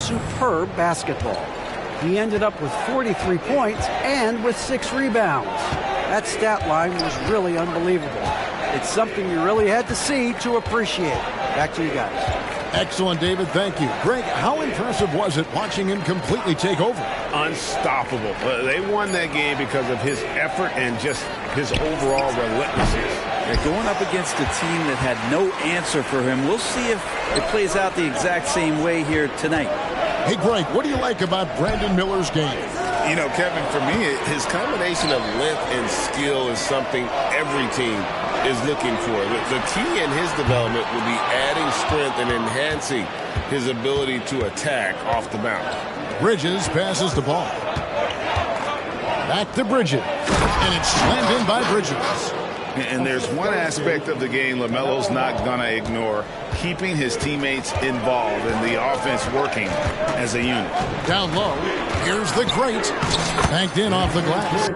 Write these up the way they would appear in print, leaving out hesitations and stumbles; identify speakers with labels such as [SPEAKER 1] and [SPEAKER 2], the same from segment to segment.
[SPEAKER 1] superb basketball. He ended up with 43 points and with 6 rebounds. That stat line was really unbelievable. It's something you really had to see to appreciate. Back to you guys.
[SPEAKER 2] Excellent, David. Thank you. Greg, how impressive was it watching him completely take over?
[SPEAKER 3] Unstoppable. They won that game because of his effort and just his overall relentlessness.
[SPEAKER 4] They're going up against a team that had no answer for him. We'll see if it plays out the exact same way here tonight.
[SPEAKER 2] Hey, Greg, what do you like about Brandon Miller's game?
[SPEAKER 5] You know, Kevin, for me, his combination of length and skill is something every team is looking for. The key in his development will be adding strength and enhancing his ability to attack off the bounce.
[SPEAKER 2] Bridges passes the ball. Back to Bridges. And it's slammed in by Bridges.
[SPEAKER 3] And there's one aspect of the game LaMelo's not going to ignore: keeping his teammates involved and the offense working as a unit.
[SPEAKER 2] Down low, here's the great. Banked in off the glass.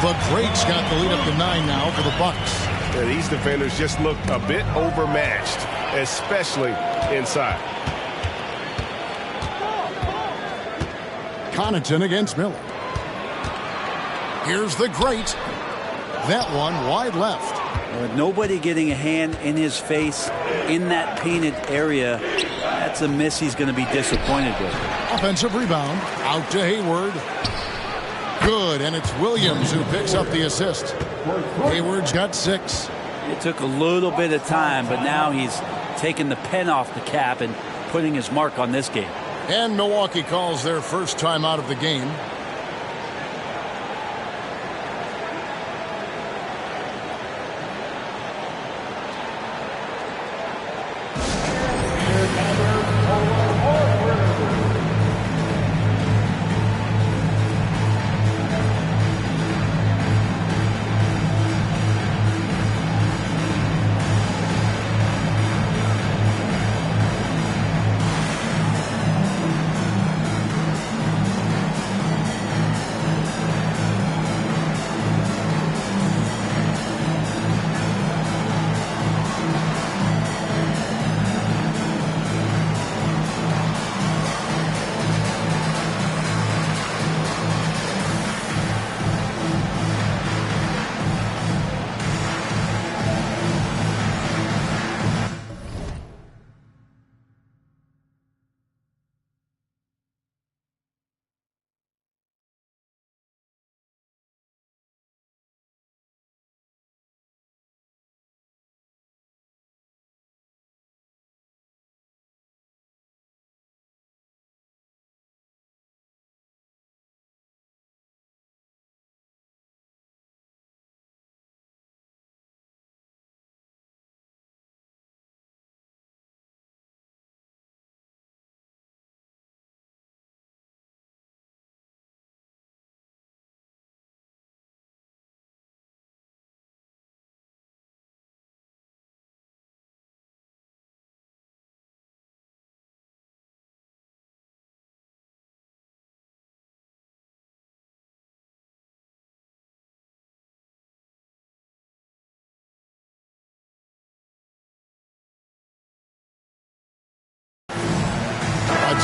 [SPEAKER 2] The Greats got the lead up to 9 now for the Bucks.
[SPEAKER 3] Yeah, these defenders just look a bit overmatched, especially inside.
[SPEAKER 2] Connaughton against Miller. Here's the Great. That one wide left.
[SPEAKER 4] With nobody getting a hand in his face in that painted area, that's a miss he's going to be disappointed with.
[SPEAKER 2] Offensive rebound. Out to Hayward. Good, and it's Williams who picks up the assist. Hayward's got 6.
[SPEAKER 4] It took a little bit of time, but now he's taking the pen off the cap and putting his mark on this game.
[SPEAKER 2] And Milwaukee calls their first time out of the game.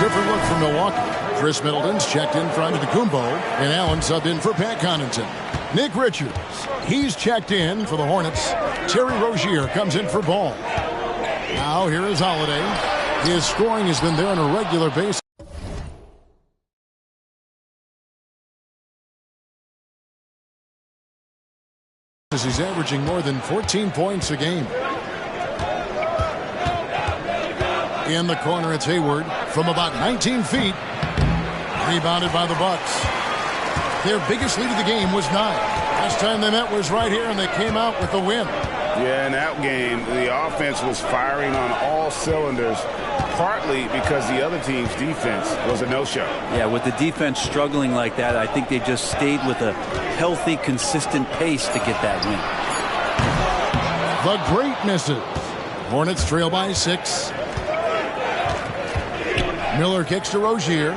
[SPEAKER 2] different look for Milwaukee. Chris Middleton's checked in for Antetokounmpo, and Allen subbed in for Pat Connaughton. Nick Richards, he's checked in for the Hornets. Terry Rozier comes in for Ball. Now here is Holiday. His scoring has been there on a regular basis. He's averaging more than 14 points a game. In the corner, it's Hayward from about 19 feet. Rebounded by the Bucks. Their biggest lead of the game was 9. Last time they met was right here, and they came out with the win.
[SPEAKER 3] Yeah, in that game, the offense was firing on all cylinders, partly because the other team's defense was a no-show.
[SPEAKER 4] Yeah, with the defense struggling like that, I think they just stayed with a healthy, consistent pace to get that win.
[SPEAKER 2] The great misses. Hornets trail by 6. Miller kicks to Rozier.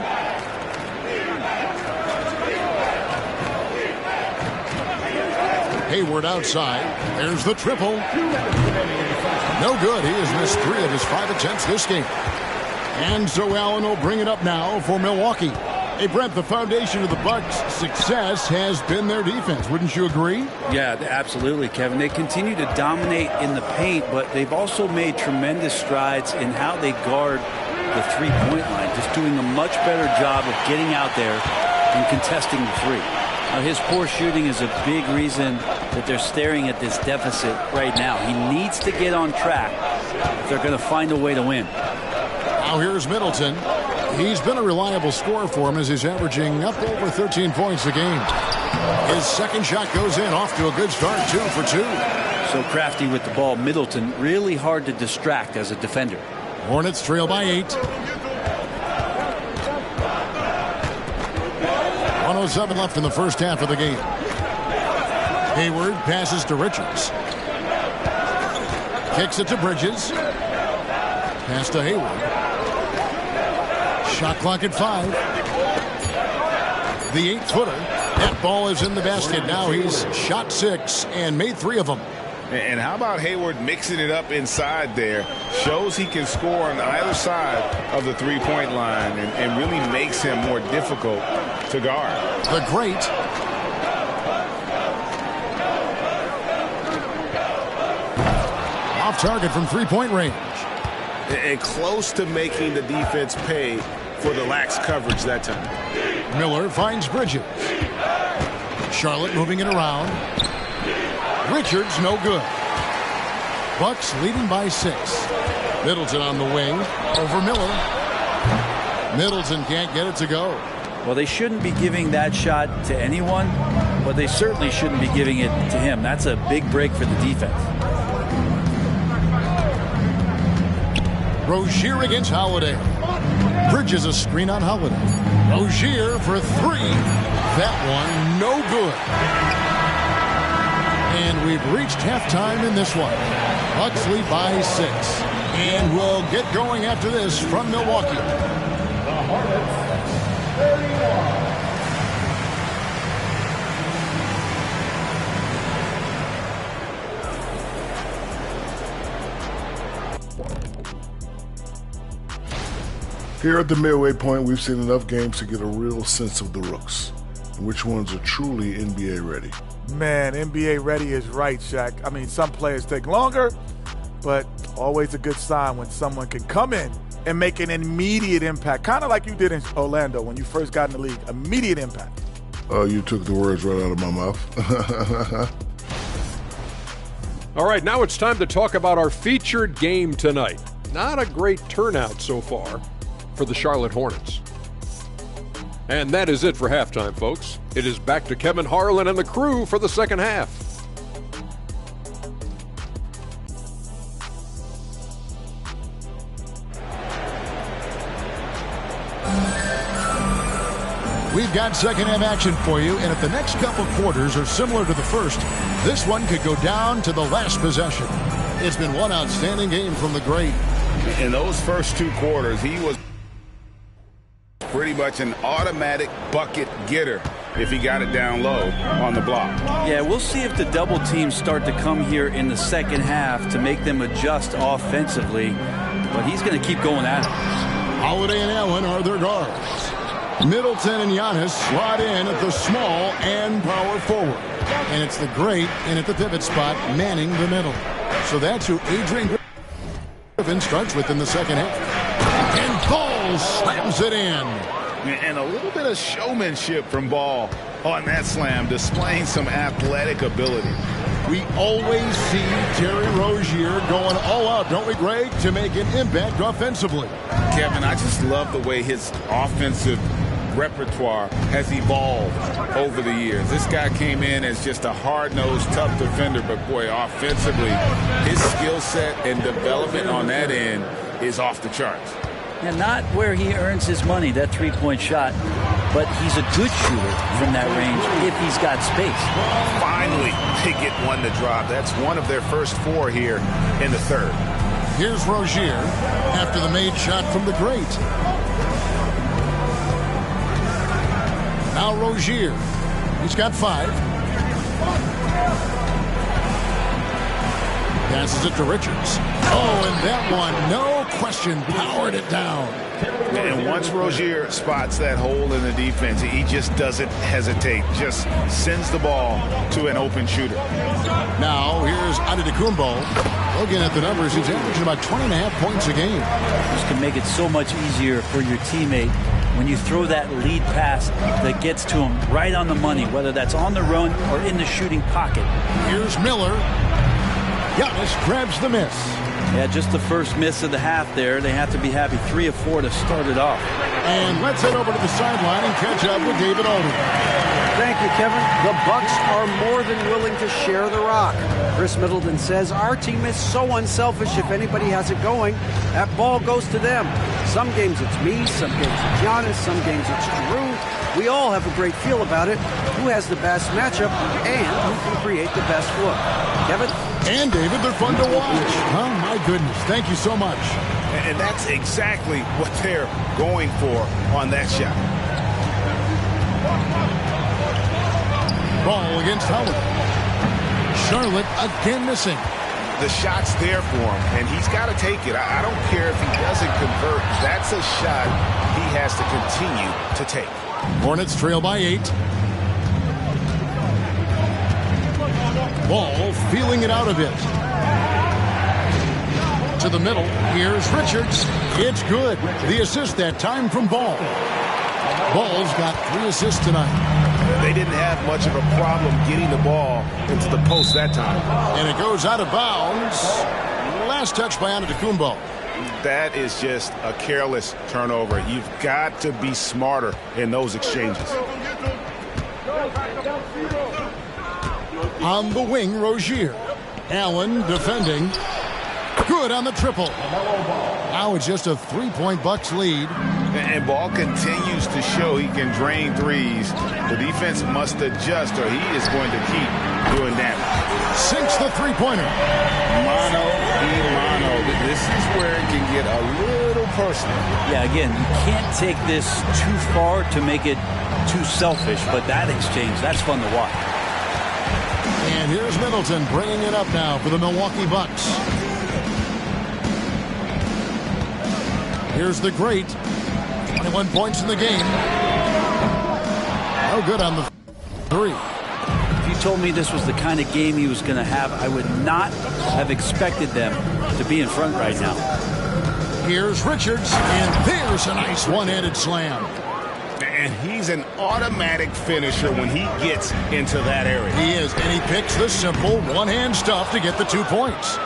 [SPEAKER 2] Hayward outside. There's the triple. No good. He has missed 3 of his 5 attempts this game. And so Allen will bring it up now for Milwaukee. Hey, Brent, the foundation of the Bucks' success has been their defense. Wouldn't you agree?
[SPEAKER 4] Yeah, absolutely, Kevin. They continue to dominate in the paint, but they've also made tremendous strides in how they guard the three-point line, just doing a much better job of getting out there and contesting the three. Now, his poor shooting is a big reason that they're staring at this deficit right now. He needs to get on track if they're going to find a way to win.
[SPEAKER 2] Now here's Middleton. He's been a reliable scorer for him as he's averaging up over 13 points a game. His second shot goes in, off to a good start, 2 for 2.
[SPEAKER 4] So crafty with the ball. Middleton, really hard to distract as a defender.
[SPEAKER 2] Hornets trail by 8. 1:07 left in the first half of the game. Hayward passes to Richards. Kicks it to Bridges. Pass to Hayward. Shot clock at 5. The 8-footer. That ball is in the basket. Now he's shot 6 and made 3 of them.
[SPEAKER 3] And how about Hayward mixing it up inside there? Shows he can score on either side of the three-point line and really makes him more difficult to guard.
[SPEAKER 2] The great off target from three-point range.
[SPEAKER 5] And close to making the defense pay for the lax coverage that time.
[SPEAKER 2] Miller finds Bridges. Charlotte moving it around. Richards no good. Bucks leading by 6. Middleton on the wing. Over Miller. Middleton can't get it to go.
[SPEAKER 4] Well, they shouldn't be giving that shot to anyone, but they certainly shouldn't be giving it to him. That's a big break for the defense.
[SPEAKER 2] Rozier against Holiday. Bridges a screen on Holiday. Rozier for 3. That one no good. And we've reached halftime in this one. Bucks lead by 6. And we'll get going after this from Milwaukee.
[SPEAKER 6] The Hornets, 31.
[SPEAKER 7] Here at the midway point, we've seen enough games to get a real sense of the rooks and which ones are truly NBA ready.
[SPEAKER 6] Man, NBA ready is right, Shaq. I mean, some players take longer, but always a good sign when someone can come in and make an immediate impact, kind of like you did in Orlando when you first got in the league. Immediate impact.
[SPEAKER 7] You took the words right out of my mouth.
[SPEAKER 8] All right, now it's time to talk about our featured game tonight. Not a great turnout so far for the Charlotte Hornets. And that is it for halftime, folks. It is back to Kevin Harlan and the crew for the second half.
[SPEAKER 2] We've got second half action for you, and if the next couple quarters are similar to the first, this one could go down to the last possession. It's been one outstanding game from the great.
[SPEAKER 3] In those first 2 quarters, he was pretty much an automatic bucket getter if he got it down low on the block.
[SPEAKER 4] Yeah, we'll see if the double teams start to come here in the second half to make them adjust offensively, but he's going to keep going at it.
[SPEAKER 2] Holiday and Allen are their guards. Middleton and Giannis slot in at the small and power forward. And it's the great in at the pivot spot, manning the middle. So that's who Adrian Griffin starts with in the second half. And Ball slams it in.
[SPEAKER 3] And a little bit of showmanship from Ball on that slam, displaying some athletic ability.
[SPEAKER 2] We always see Terry Rozier going all out, don't we, Greg, to make an impact offensively.
[SPEAKER 3] Kevin, I just love the way his offensive repertoire has evolved over the years. This guy came in as just a hard-nosed, tough defender, but boy, offensively, his skill set and development on that end is off the charts.
[SPEAKER 4] And not where he earns his money, that three-point shot, but he's a good shooter from that range if he's got space.
[SPEAKER 3] Finally, they get one to drop. That's one of their first 4 here in the third.
[SPEAKER 2] Here's Rozier after the made shot from the great. Now Rozier. He's got 5. Passes it to Richards. Oh, and that one, no question, powered it down.
[SPEAKER 3] And once Rozier spots that hole in the defense, he just doesn't hesitate. Just sends the ball to an open shooter.
[SPEAKER 2] Now, here's Antetokounmpo. Looking at the numbers, he's averaging about 20.5 points a game.
[SPEAKER 4] This can make it so much easier for your teammate when you throw that lead pass that gets to him right on the money, whether that's on the run or in the shooting pocket.
[SPEAKER 2] Here's Miller. Giannis grabs the miss.
[SPEAKER 4] Yeah, just the first miss of the half there. They have to be happy. 3 of 4 to start it off.
[SPEAKER 2] And let's head over to the sideline and catch up with David Aldridge.
[SPEAKER 1] Thank you, Kevin. The Bucks are more than willing to share the rock. Chris Middleton says, our team is so unselfish. If anybody has it going, that ball goes to them. Some games it's me, some games it's Giannis, some games it's Drew. We all have a great feel about it. Who has the best matchup and who can create the best look. Kevin?
[SPEAKER 2] And David, they're fun to watch. Oh, my goodness. Thank you so much.
[SPEAKER 3] And that's exactly what they're going for on that shot.
[SPEAKER 2] Ball against Howard. Charlotte again missing.
[SPEAKER 3] The shot's there for him, and he's got to take it. I don't care if he doesn't convert. That's a shot he has to continue to take.
[SPEAKER 2] Hornets trail by 8. Ball feeling it out a bit. To the middle. Here's Richards. It's good. The assist that time from Ball. Ball's got 3 assists tonight.
[SPEAKER 3] They didn't have much of a problem getting the ball into the post that time.
[SPEAKER 2] And it goes out of bounds. Last touch by Antetokounmpo.
[SPEAKER 3] That is just a careless turnover. You've got to be smarter in those exchanges.
[SPEAKER 2] On the wing, Rozier. Allen defending. Good on the triple. Now it's just a 3-point Bucks lead.
[SPEAKER 3] And Ball continues to show he can drain threes. The defense must adjust or he is going to keep doing damage.
[SPEAKER 2] Sinks the three-pointer.
[SPEAKER 3] Mano y mano. This is where it can get a little personal.
[SPEAKER 4] Yeah, again, you can't take this too far to make it too selfish, but that exchange, that's fun to watch.
[SPEAKER 2] And here's Middleton bringing it up now for the Milwaukee Bucks. Here's the great. 21 points in the game. No good on the 3.
[SPEAKER 4] If you told me this was the kind of game he was going to have, I would not have expected them to be in front right now.
[SPEAKER 2] Here's Richards, and there's a nice one-handed slam.
[SPEAKER 3] And he's an automatic finisher when he gets into that area.
[SPEAKER 2] He is, and he picks the simple one-hand stuff to get the 2 points.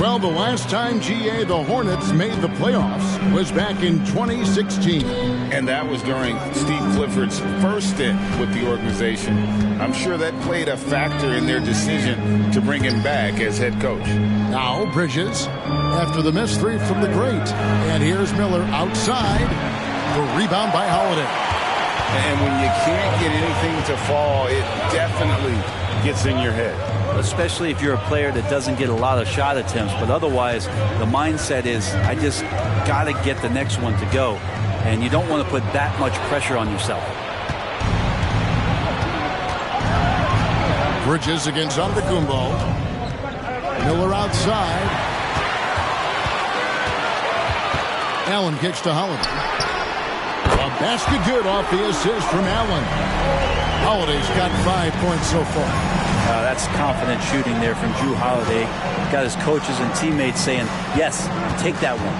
[SPEAKER 2] Well, the last time, GA, the Hornets made the playoffs was back in 2016.
[SPEAKER 3] And that was during Steve Clifford's first stint with the organization. I'm sure that played a factor in their decision to bring him back as head coach.
[SPEAKER 2] Now Bridges, after the missed 3 from the great. And here's Miller outside. The rebound by Holiday.
[SPEAKER 3] And when you can't get anything to fall, it definitely gets in your head.
[SPEAKER 4] Especially if you're a player that doesn't get a lot of shot attempts. But otherwise, the mindset is, I just got to get the next one to go. And you don't want to put that much pressure on yourself.
[SPEAKER 2] Bridges against Antetokounmpo. Miller outside. Allen kicks to Holiday. A basket good off the assist from Allen. Holiday's got 5 points so far.
[SPEAKER 4] That's confident shooting there from Drew Holiday. Got his coaches and teammates saying, yes, take that one.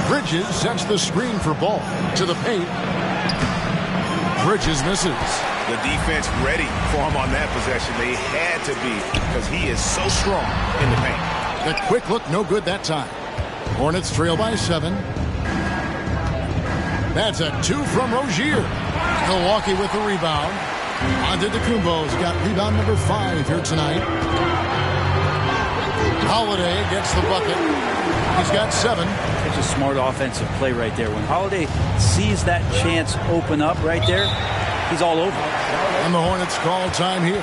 [SPEAKER 2] Bridges sets the screen for Ball to the paint. Bridges misses.
[SPEAKER 5] The defense ready for him on that possession. They had to be, because he is so strong in the paint.
[SPEAKER 2] The quick look, no good that time. Hornets trail by 7. That's a 2 from Rozier. Milwaukee with the rebound. Antetokounmpo's got rebound number 5 here tonight. Holiday gets the bucket. He's got 7.
[SPEAKER 4] It's a smart offensive play right there. When Holiday sees that chance open up right there, he's all over.
[SPEAKER 2] And the Hornets call time here.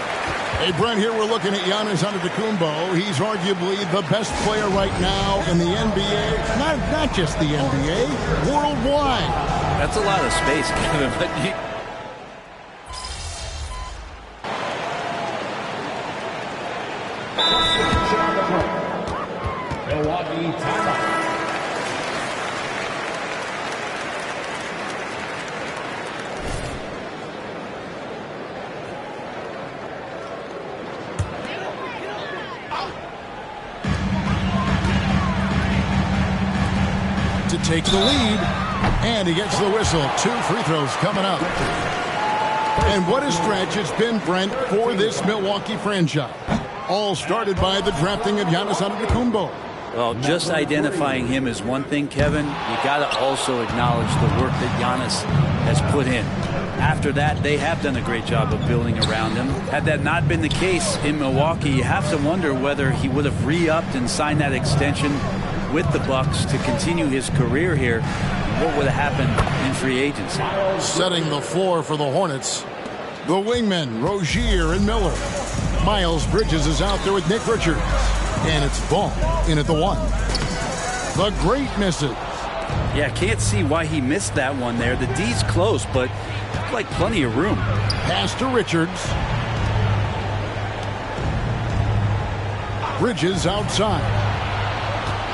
[SPEAKER 2] Hey, Brent, here we're looking at Giannis Antetokounmpo. He's arguably the best player right now in the NBA. Not just the NBA, worldwide.
[SPEAKER 4] That's a lot of space, Kevin, but
[SPEAKER 9] Milwaukee timeout.
[SPEAKER 2] To take the lead, and he gets the whistle. 2 free throws coming up. And what a stretch it's been, Brent, for this Milwaukee franchise. All started by the drafting of Giannis Antetokounmpo.
[SPEAKER 4] Well, just identifying him is one thing, Kevin. You got to also acknowledge the work that Giannis has put in. After that, they have done a great job of building around him. Had that not been the case in Milwaukee, you have to wonder whether he would have re-upped and signed that extension with the Bucks to continue his career here. What would have happened in free agency?
[SPEAKER 2] Setting the floor for the Hornets, the wingmen, Rozier and Miller. Miles Bridges is out there with Nick Richards. And it's Ball in at the 1. The great misses.
[SPEAKER 4] Yeah, can't see why he missed that one there. The D's close, but like plenty of room.
[SPEAKER 2] Pass to Richards. Bridges outside.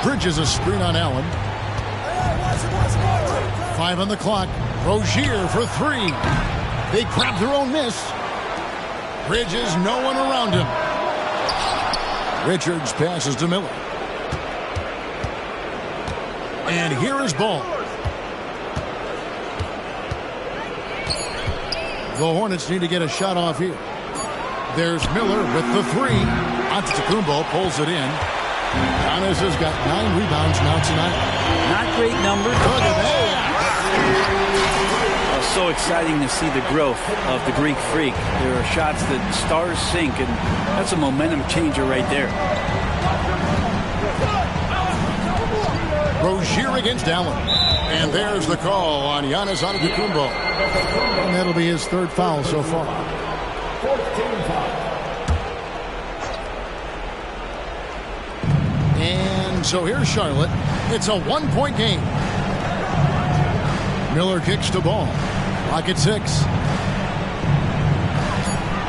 [SPEAKER 2] Bridges a screen on Allen. 5 on the clock. Rozier for 3. They grab their own miss. Bridges, no one around him. Richards passes to Miller. And here is Ball. The Hornets need to get a shot off here. There's Miller with the 3. Antetokounmpo pulls it in. Giannis has got 9 rebounds now tonight.
[SPEAKER 4] Not great numbers.
[SPEAKER 2] Look at that.
[SPEAKER 4] So exciting to see the growth of the Greek Freak. There are shots that stars sink, and that's a momentum changer right there.
[SPEAKER 2] Rozier against Allen. And there's the call on Giannis Antetokounmpo. And that'll be his 3rd foul so far.
[SPEAKER 9] 14 foul.
[SPEAKER 2] And so here's Charlotte. It's a 1-point game. Miller kicks to Ball. Clock at 6.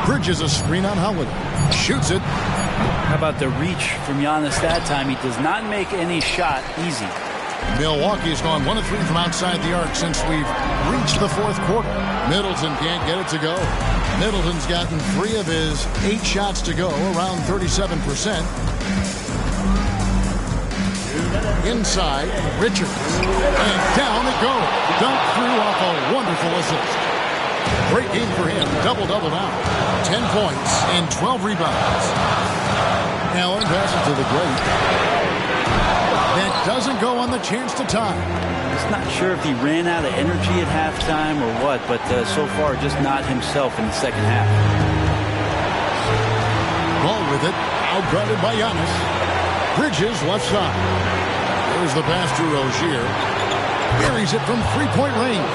[SPEAKER 2] Bridges a screen on Howard. Shoots it.
[SPEAKER 4] How about the reach from Giannis that time? He does not make any shot easy.
[SPEAKER 2] Milwaukee's gone 1 of 3 from outside the arc since we've reached the 4th quarter. Middleton can't get it to go. Middleton's gotten 3 of his 8 shots to go, around 37%. Inside, Richards. And down it goes. Dunked through off a wonderful assist. Great game for him. Double-double now. 10 points and 12 rebounds. Allen passes to the great. That doesn't go on the chance to tie.
[SPEAKER 4] Just not sure if he ran out of energy at halftime or what, but so far just not himself in the second half.
[SPEAKER 2] Ball with it. Outguarded by Giannis. Bridges left side. There's the pass to Rozier. Buries it from 3-point range.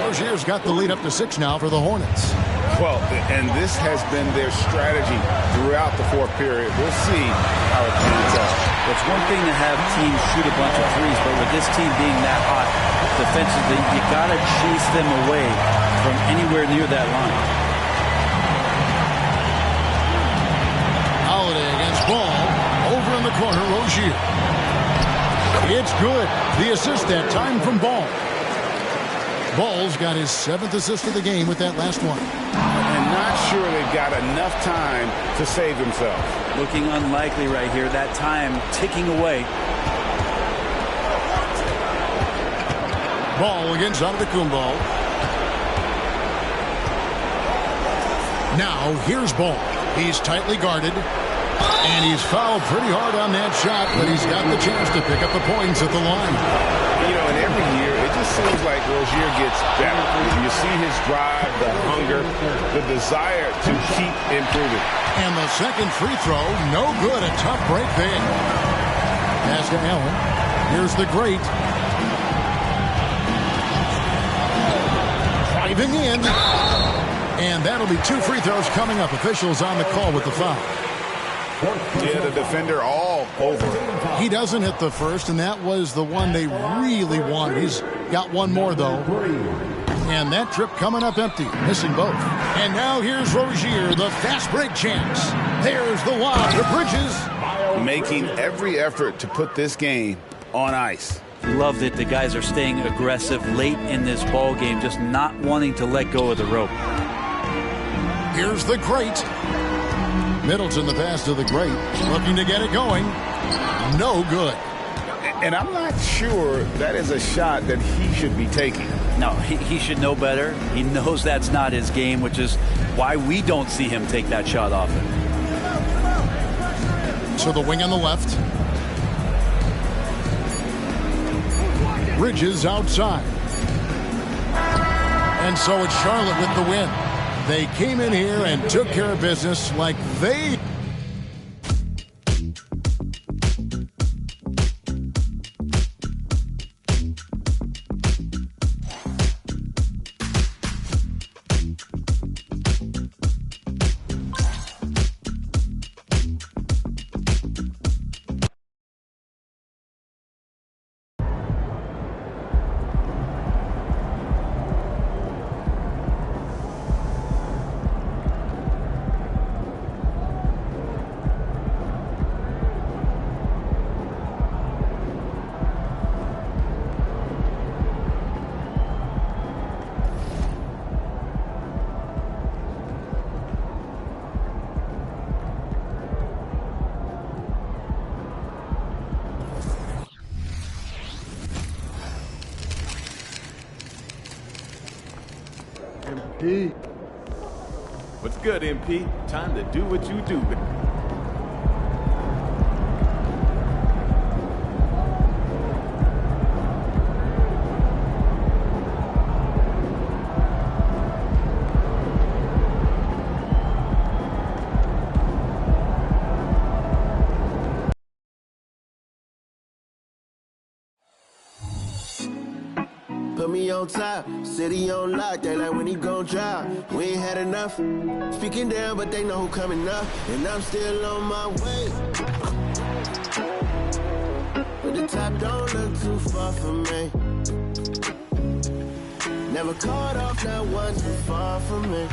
[SPEAKER 2] Rozier's got the lead up to 6 now for the Hornets.
[SPEAKER 3] Well, and this has been their strategy throughout the 4th period. We'll see how it pans out.
[SPEAKER 4] It's one thing to have teams shoot a bunch of threes, but with this team being that hot defensively, you got to chase them away from anywhere near that line.
[SPEAKER 2] Holiday against Ball. Over in the corner, Rozier. It's good. The assist that time from Ball. Ball's got his 7th assist of the game with that last one.
[SPEAKER 3] And not sure they've got enough time to save themselves.
[SPEAKER 4] Looking unlikely right here. That time ticking away.
[SPEAKER 2] Ball against Antetokounmpo. Now here's Ball. He's tightly guarded. And he's fouled pretty hard on that shot, but he's got the chance to pick up the points at the line.
[SPEAKER 3] You know, and every year, it just seems like Rozier gets better. You see his drive, the hunger, the desire to keep improving.
[SPEAKER 2] And the second free throw, no good. A tough break there. Pass to Allen. Here's the great. Driving in. And that'll be 2 free throws coming up. Officials on the call with the foul.
[SPEAKER 3] Yeah, the defender all over.
[SPEAKER 2] He doesn't hit the first, and that was the one they really wanted. He's got one more, though. And that trip coming up empty, missing both. And now here's Rozier, the fast break chance. There's the lob to Bridges.
[SPEAKER 3] Making every effort to put this game on ice.
[SPEAKER 4] Loved it. The guys are staying aggressive late in this ball game, just not wanting to let go of the rope.
[SPEAKER 2] Here's the great. Middleton, the pass to the great, looking to get it going. No good.
[SPEAKER 3] And I'm not sure that is a shot that he should be taking.
[SPEAKER 4] No, he should know better. He knows that's not his game, which is why we don't see him take that shot often.
[SPEAKER 2] So the wing on the left. Bridges outside. And so it's Charlotte with the win. They came in here and took care of business like they...
[SPEAKER 10] MP. What's good, MP? Time to do what you do.
[SPEAKER 11] Put me on top, city on lock, they like when he gon' drop. We ain't had enough, speaking down, but they know who coming up, and I'm still on my way. But the top don't look too far from me. Never caught off, not one too far from me.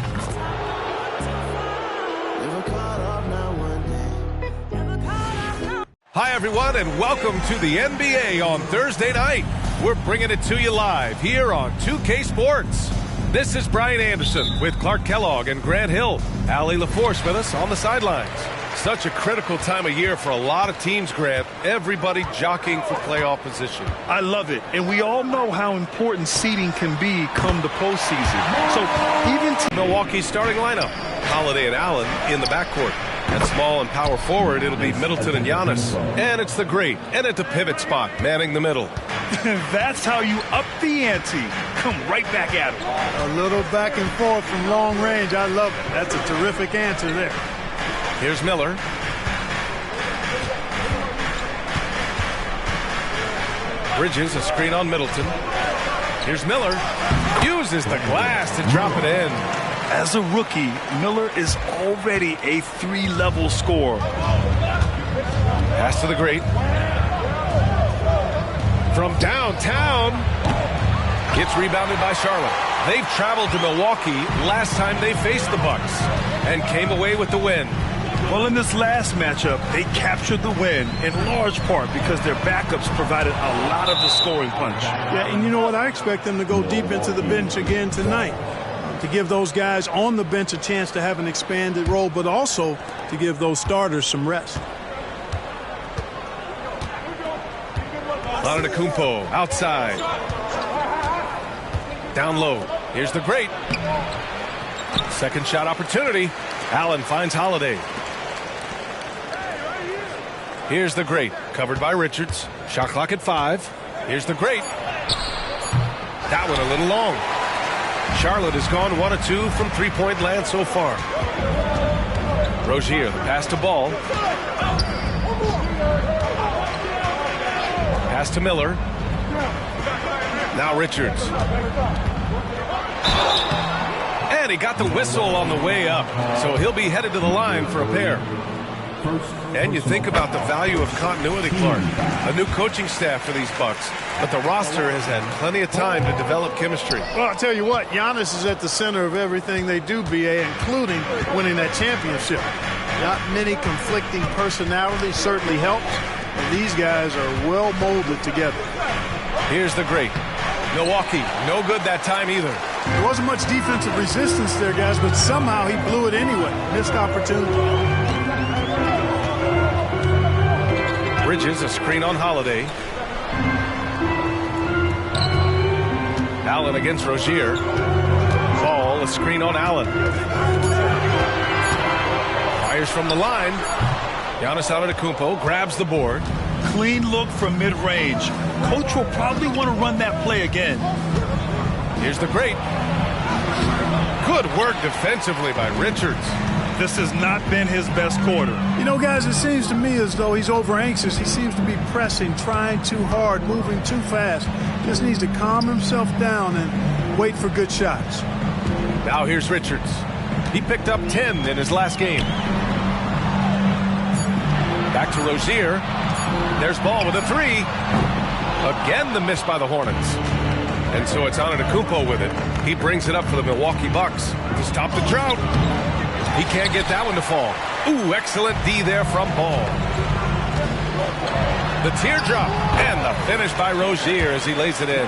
[SPEAKER 11] Never caught off, not one day.
[SPEAKER 12] Hi, everyone, and welcome to the NBA on Thursday night. We're bringing it to you live here on 2K Sports. This is Brian Anderson with Clark Kellogg and Grant Hill. Allie LaForce with us on the sidelines. Such a critical time of year for a lot of teams, Grant. Everybody jockeying for playoff position.
[SPEAKER 13] I love it. And we all know how important seeding can be come the postseason. So even
[SPEAKER 12] Milwaukee's starting lineup. Holiday and Allen in the backcourt. At small and power forward, it'll be Middleton and Giannis. And it's the great, and at the pivot spot, manning the middle.
[SPEAKER 13] That's how you up the ante. Come right back at him.
[SPEAKER 10] A little back and forth from long range. I love it. That's a terrific answer there.
[SPEAKER 12] Here's Miller. Bridges, a screen on Middleton. Here's Miller. Uses the glass to drop it in.
[SPEAKER 13] As a rookie, Miller is already a 3-level scorer.
[SPEAKER 12] Pass to the great. From downtown. Gets rebounded by Charlotte. They've traveled to Milwaukee last time they faced the Bucks and came away with the win.
[SPEAKER 13] Well, in this last matchup, they captured the win in large part because their backups provided a lot of the scoring punch.
[SPEAKER 10] Yeah, and you know what? I expect them to go deep into the bench again tonight to give those guys on the bench a chance to have an expanded role, but also to give those starters some rest.
[SPEAKER 12] Antetokounmpo outside. Down low. Here's the great. Second shot opportunity. Allen finds Holiday. Here's the great. Covered by Richards. Shot clock at 5. Here's the great. That one a little long. Charlotte has gone 1 of 2 from three-point land so far. Rozier, the pass to Ball. Pass to Miller. Now Richards. And he got the whistle on the way up, so he'll be headed to the line for a pair. And you think about the value of continuity, Clark. A new coaching staff for these Bucks, but the roster has had plenty of time to develop chemistry.
[SPEAKER 10] Well, I'll tell you what, Giannis is at the center of everything they do, BA, including winning that championship. Not many conflicting personalities certainly helps, and these guys are well molded together.
[SPEAKER 12] Here's the great. Milwaukee, no good that time either.
[SPEAKER 10] There wasn't much defensive resistance there, guys, but somehow he blew it anyway. Missed opportunity.
[SPEAKER 12] Bridges, a screen on Holiday. Allen against Rozier. Ball, a screen on Allen. Fires from the line. Giannis Antetokounmpo grabs the board.
[SPEAKER 13] Clean look from mid-range. Coach will probably want to run that play again.
[SPEAKER 12] Here's the great. Good work defensively by Richards.
[SPEAKER 13] This has not been his best quarter.
[SPEAKER 10] You know, guys, it seems to me as though he's over-anxious. He seems to be pressing, trying too hard, moving too fast. Just needs to calm himself down and wait for good shots.
[SPEAKER 12] Now here's Richards. He picked up 10 in his last game. Back to Rozier. There's Ball with a 3. Again, the miss by the Hornets. And so it's Antetokounmpo with it. He brings it up for the Milwaukee Bucks to stop the drought. He can't get that one to fall. Ooh, excellent D there from Ball. The teardrop and the finish by Rozier as he lays it in.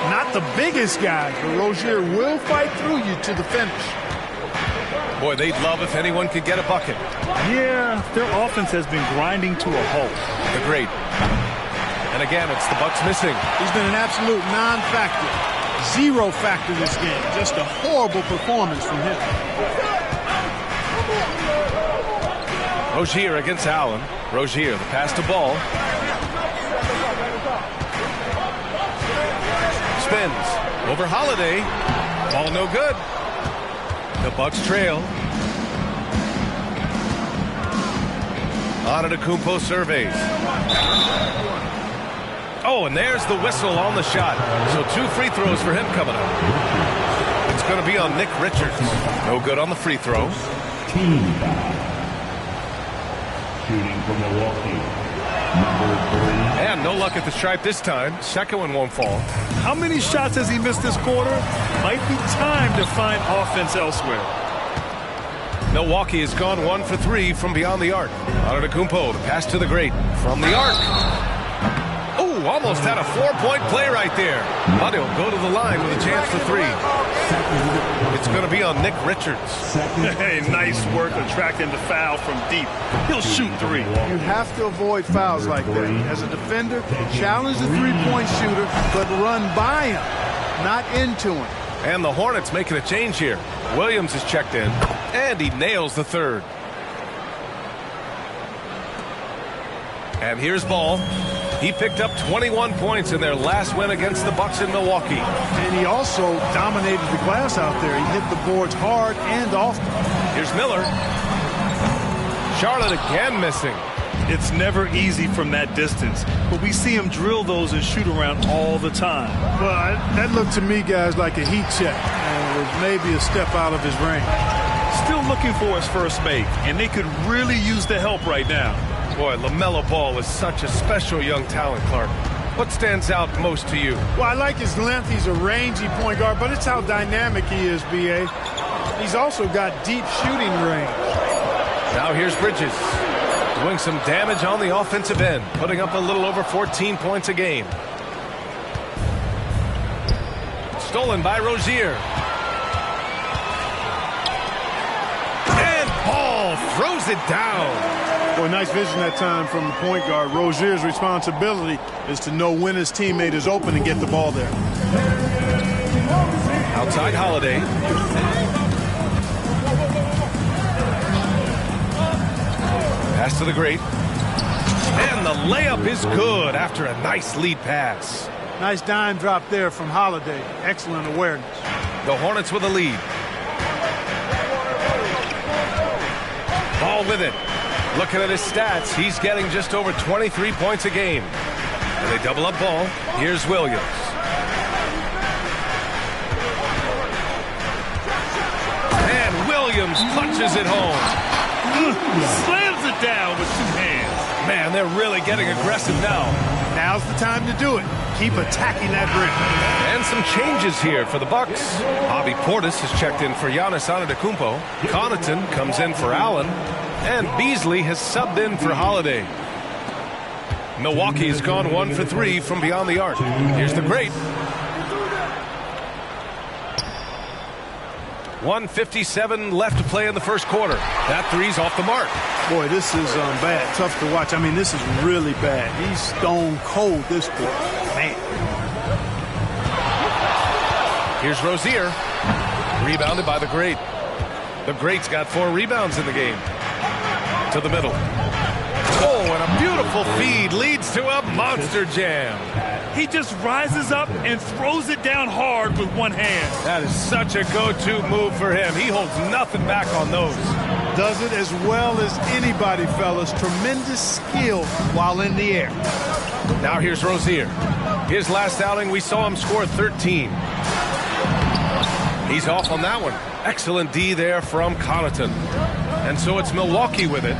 [SPEAKER 10] Not the biggest guy, but Rozier will fight through you to the finish.
[SPEAKER 12] Boy, they'd love if anyone could get a bucket.
[SPEAKER 13] Yeah, their offense has been grinding to a halt.
[SPEAKER 12] The great. And again, it's the Bucks missing.
[SPEAKER 10] He's been an absolute non-factor. Zero factor this game. Just a horrible performance from him.
[SPEAKER 12] Rozier against Allen. Rozier, the pass to Ball. Spins over Holiday. Ball no good. The Bucks trail. Antetokounmpo surveys. Oh, and there's the whistle on the shot. So 2 free throws for him coming up. It's going to be on Nick Richards. No good on the free throw.
[SPEAKER 9] Team foul. Shooting from Milwaukee. Number 3.
[SPEAKER 12] And no luck at the stripe this time. Second one won't fall.
[SPEAKER 13] How many shots has he missed this quarter? Might be time to find offense elsewhere.
[SPEAKER 12] Milwaukee has gone 1 for 3 from beyond the arc. Antetokounmpo, the pass to the great from the arc. Oh, almost had a 4-point play right there. But he'll go to the line with a chance for 3. It's going to be on Nick Richards.
[SPEAKER 13] Hey, nice work attracting the foul from deep. He'll shoot 3.
[SPEAKER 10] You have to avoid fouls like that. As a defender, challenge the three-point shooter, but run by him, not into him.
[SPEAKER 12] And the Hornets making a change here. Williams is checked in, and he nails the third. And here's Ball. He picked up 21 points in their last win against the Bucks in Milwaukee.
[SPEAKER 10] And he also dominated the glass out there. He hit the boards hard and often.
[SPEAKER 12] Here's Miller. Charlotte again missing.
[SPEAKER 13] It's never easy from that distance, but we see him drill those and shoot around all the time.
[SPEAKER 10] Well, that looked to me, guys, like a heat check. And it was maybe a step out of his range.
[SPEAKER 13] Still looking for his first make, and they could really use the help right now.
[SPEAKER 12] Boy, LaMelo Ball is such a special young talent, Clark. What stands out most to you?
[SPEAKER 10] Well, I like his length. He's a rangy point guard, but it's how dynamic he is, B.A. He's also got deep shooting range.
[SPEAKER 12] Now here's Bridges, doing some damage on the offensive end, putting up a little over 14 points a game. Stolen by Rozier. And Paul throws it down.
[SPEAKER 10] Boy, nice vision that time from the point guard. Rozier's responsibility is to know when his teammate is open and get the ball there.
[SPEAKER 12] Outside Holiday. Pass to the great. And the layup is good after a nice lead pass.
[SPEAKER 10] Nice dime drop there from Holiday. Excellent awareness.
[SPEAKER 12] The Hornets with a lead. Ball with it. Looking at his stats, he's getting just over 23 points a game. And they double up ball. Here's Williams. And Williams punches it home.
[SPEAKER 13] Slams it down with 2 hands.
[SPEAKER 12] Man, they're really getting aggressive now.
[SPEAKER 10] Now's the time to do it. Keep attacking that rim.
[SPEAKER 12] And some changes here for the Bucks. Bobby Portis has checked in for Giannis Antetokounmpo. Connaughton comes in for Allen. And Beasley has subbed in for Holiday. Milwaukee has gone 1 for 3 from beyond the arc. Here's the great. 1:57 left to play in the first quarter. That three's off the mark.
[SPEAKER 10] Boy, this is bad. Tough to watch. I mean, this is really bad. He's stone cold this quarter. Man.
[SPEAKER 12] Here's Rozier. Rebounded by the great. The great's got 4 rebounds in the game. To the middle. Oh, and a beautiful feed leads to a monster jam.
[SPEAKER 13] He just rises up and throws it down hard with 1 hand.
[SPEAKER 12] That is such a go-to move for him. He holds nothing back on those.
[SPEAKER 10] Does it as well as anybody, fellas. Tremendous skill while in the air.
[SPEAKER 12] Now here's Rozier. His last outing, we saw him score 13. He's off on that one. Excellent D there from Connaughton. And so it's Milwaukee with it.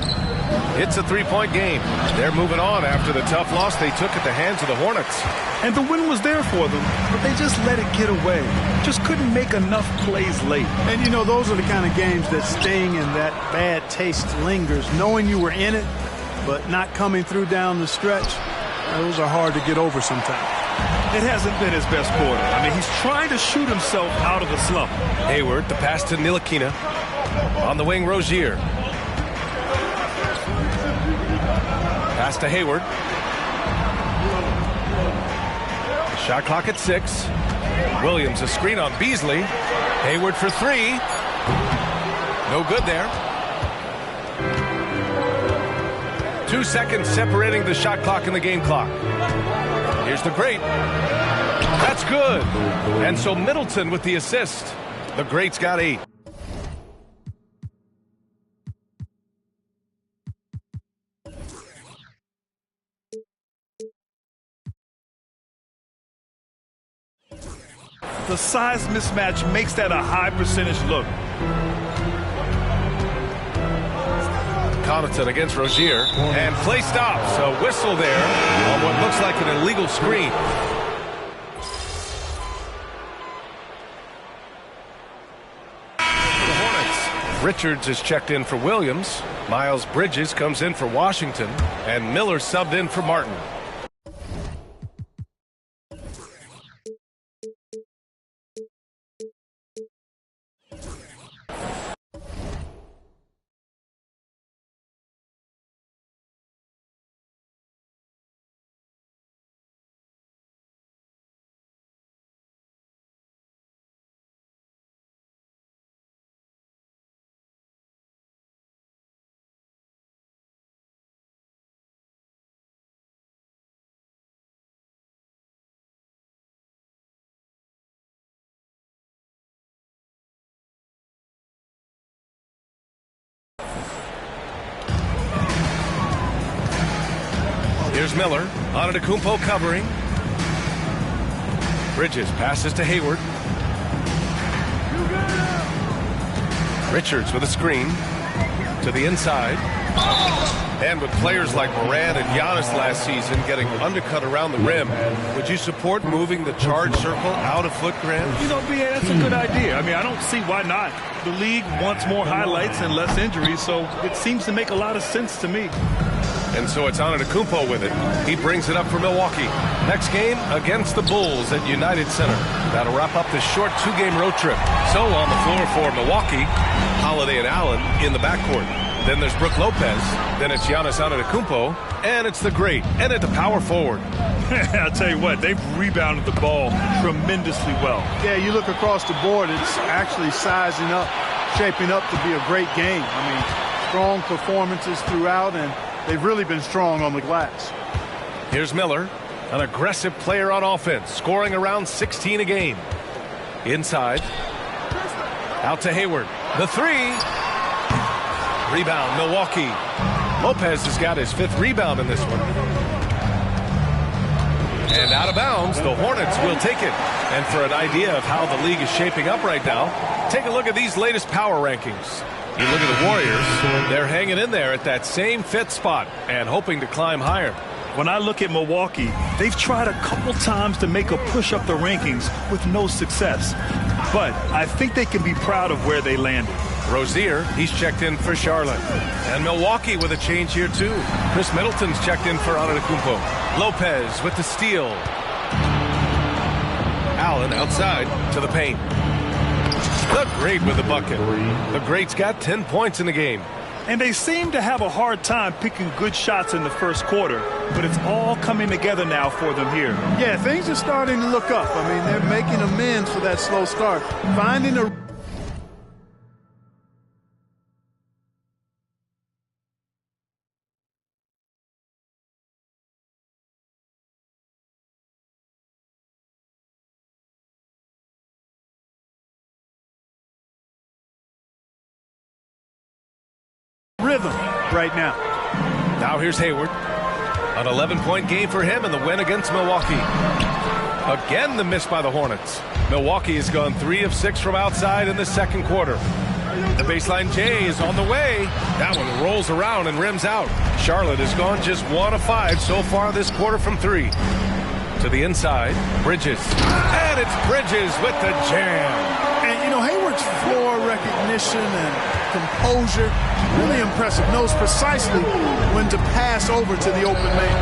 [SPEAKER 12] It's a 3-point game. They're moving on after the tough loss they took at the hands of the Hornets.
[SPEAKER 13] And the win was there for them, but they just let it get away. Just couldn't make enough plays late.
[SPEAKER 10] And, you know, those are the kind of games that staying in that bad taste lingers. Knowing you were in it, but not coming through down the stretch, those are hard to get over sometimes.
[SPEAKER 13] It hasn't been his best quarter. I mean, he's trying to shoot himself out of the slump.
[SPEAKER 12] Hayward, the pass to Ntilikina. On the wing, Rozier. Pass to Hayward. Shot clock at 6. Williams a screen on Beasley. Hayward for 3. No good there. 2 seconds separating the shot clock and the game clock. Here's the great. That's good. And so Middleton with the assist. The great's got 8.
[SPEAKER 13] The size mismatch makes that a high percentage look.
[SPEAKER 12] Connaughton against Rozier. And play stops. A whistle there on what looks like an illegal screen. The Hornets. Richards is checked in for Williams. Miles Bridges comes in for Washington. And Miller subbed in for Martin. Here's Miller. Antetokounmpo covering. Bridges passes to Hayward. Richards with a screen. To the inside. And with players like Morant and Giannis last season getting undercut around the rim, would you support moving the charge circle out of foot, Grant?
[SPEAKER 13] You know, BA, that's a good idea. I mean, I don't see why not. The league wants more highlights and less injuries, so it seems to make a lot of sense to me.
[SPEAKER 12] And so it's Antetokounmpo with it. He brings it up for Milwaukee. Next game against the Bulls at United Center. That'll wrap up this short 2-game road trip. So on the floor for Milwaukee, Holiday and Allen in the backcourt. Then there's Brook Lopez. Then it's Giannis Antetokounmpo. And it's the great and at the power forward.
[SPEAKER 13] I'll tell you what, they've rebounded the ball tremendously well.
[SPEAKER 10] Yeah, you look across the board, it's actually sizing up, shaping up to be a great game. I mean, strong performances throughout, and they've really been strong on the glass.
[SPEAKER 12] Here's Miller, an aggressive player on offense, scoring around 16 a game. Inside. Out to Hayward. The three. Rebound, Milwaukee. Lopez has got his 5th rebound in this one. And out of bounds, the Hornets will take it. And for an idea of how the league is shaping up right now, take a look at these latest power rankings. You look at the Warriors, they're hanging in there at that same 5th spot and hoping to climb higher.
[SPEAKER 13] When I look at Milwaukee, they've tried a couple times to make a push up the rankings with no success. But I think they can be proud of where they landed.
[SPEAKER 12] Rozier, he's checked in for Charlotte. And Milwaukee with a change here too. Chris Middleton's checked in for Antetokounmpo. Lopez with the steal. Allen outside to the paint. The great with the bucket. The great's got 10 points in the game.
[SPEAKER 13] And they seem to have a hard time picking good shots in the first quarter, but it's all coming together now for them here.
[SPEAKER 10] Yeah, things are starting to look up. I mean, they're making amends for that slow start. Finding a rhythm right now.
[SPEAKER 12] Now here's Hayward. An 11-point game for him in the win against Milwaukee. Again, the miss by the Hornets. Milwaukee has gone 3 of 6 from outside in the second quarter. The baseline J is on the way. That one rolls around and rims out. Charlotte has gone just 1 of 5 so far this quarter from 3. To the inside, Bridges. And it's Bridges with the jam.
[SPEAKER 10] And, you know, Hayward's floor recognition and composure, really impressive. Knows precisely when to pass over to the open man.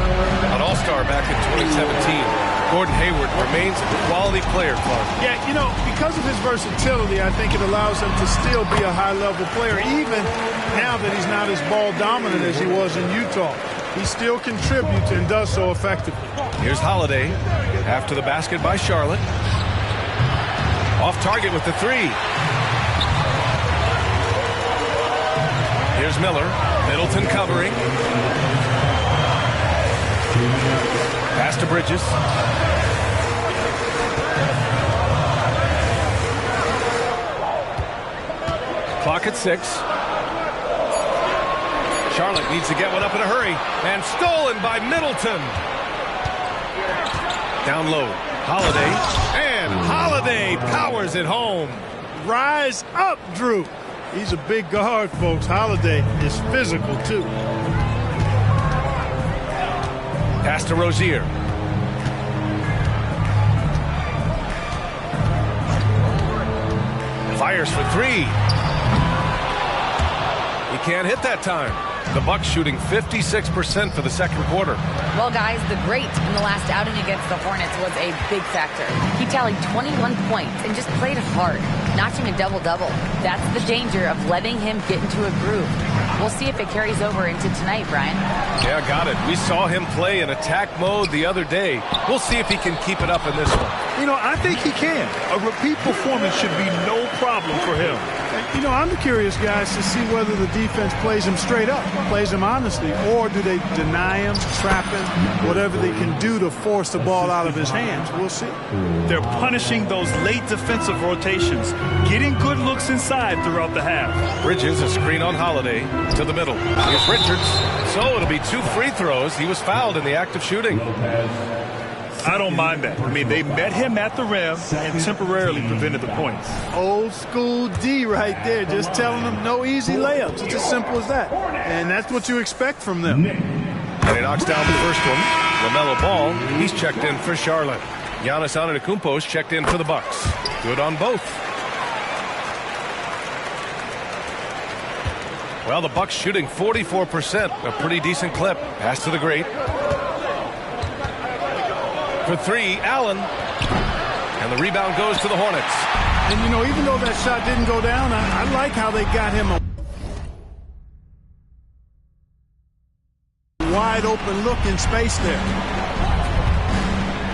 [SPEAKER 12] An all-star back in 2017. Gordon Hayward remains a quality player, Clark.
[SPEAKER 10] Yeah, you know, because of his versatility, I think it allows him to still be a high-level player, even now that he's not as ball-dominant as he was in Utah. He still contributes and does so effectively.
[SPEAKER 12] Here's Holiday after the basket by Charlotte. Off target with the 3. Here's Miller. Middleton covering. Pass to Bridges. Clock at 6. Charlotte needs to get one up in a hurry. And stolen by Middleton. Down low. Holiday. And Holiday powers it home.
[SPEAKER 10] Rise up, Drew. He's a big guard, folks. Holiday is physical, too.
[SPEAKER 12] Pass to Rozier. Fires for 3. He can't hit that time. The Bucks shooting 56% for the second quarter.
[SPEAKER 14] Well, guys, the great in the last outing against the Hornets was a big factor. He tallied 21 points and just played hard, notching a double-double. That's the danger of letting him get into a groove. We'll see if it carries over into tonight, Brian.
[SPEAKER 12] Yeah, got it. We saw him play in attack mode the other day. We'll see if he can keep it up in this one.
[SPEAKER 13] You know, I think he can. A repeat performance should be no problem for him.
[SPEAKER 10] You know, I'm curious, guys, to see whether the defense plays him straight up, plays him honestly, or do they deny him, trap him, whatever they can do to force the ball out of his hands. We'll see.
[SPEAKER 13] They're punishing those late defensive rotations, getting good looks inside throughout the half.
[SPEAKER 12] Bridges, a screen on Holiday to the middle. Here's Richards. So it'll be 2 free throws. He was fouled in the act of shooting.
[SPEAKER 13] I don't mind that. I mean, they met him at the rim and temporarily prevented the points.
[SPEAKER 10] Old school D right there, just telling them no easy layups. It's as simple as that. And that's what you expect from them.
[SPEAKER 12] And he knocks down the first one. LaMelo Ball, he's checked in for Charlotte. Giannis Antetokounmpo's checked in for the Bucks. Good on both. Well, the Bucks shooting 44%, a pretty decent clip. Pass to the great. For three, Allen. And the rebound goes to the Hornets.
[SPEAKER 10] And, you know, even though that shot didn't go down, I like how they got him a wide open look in space there.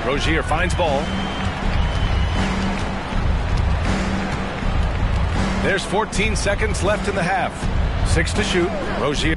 [SPEAKER 12] Rozier finds Ball. There's 14 seconds left in the half. 6 to shoot. Rozier.